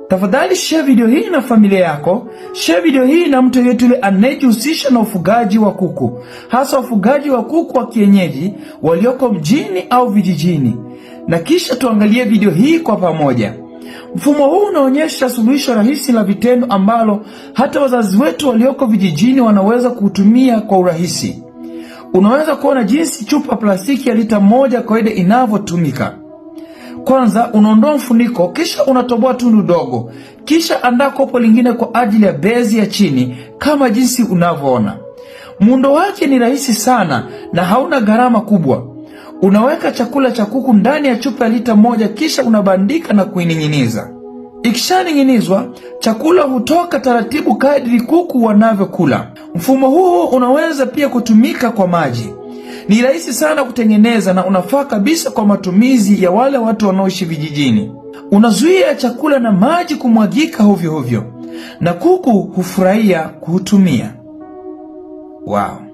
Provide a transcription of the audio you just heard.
Tafadhali share video hii na familia yako, share video hii na mtu yeyote yule anayejihusisha na ufugaji wa kuku, hasa ufugaji wa kuku wa kienyeji walioko mjini au vijijini. Na kisha tuangalie video hii kwa pamoja. Mfumo huu unaonyesha suluhisho rahisi la vitendo ambalo hata wazazi wetu walioko vijijini wanaweza kutumia kwa urahisi. Unaweza kuona jinsi chupa plastiki ya lita 1 kawaida inavyotumika. Kwanza unaondoa mfuniko, kisha unatoboa tundu dogo, kisha andaa kopo lingine kwa ajili ya bezi ya chini kama jinsi unavyoona. Muundo wake ni rahisi sana na hauna gharama kubwa. Unaweka chakula cha kuku ndani ya chupa ya lita 1 kisha unabandika na kuining'iniza. Ikishaning'inizwa, chakula hutoka taratibu kadri kuku wanavyokula. Mfumo huu unaweza pia kutumika kwa maji. Ni rahisi sana kutengeneza na unafaa kabisa kwa matumizi ya wale watu wanaoishi vijijini. Unazuia chakula na maji kumwagika hovyo hovyo na kuku hufurahia kuutumia. Wow.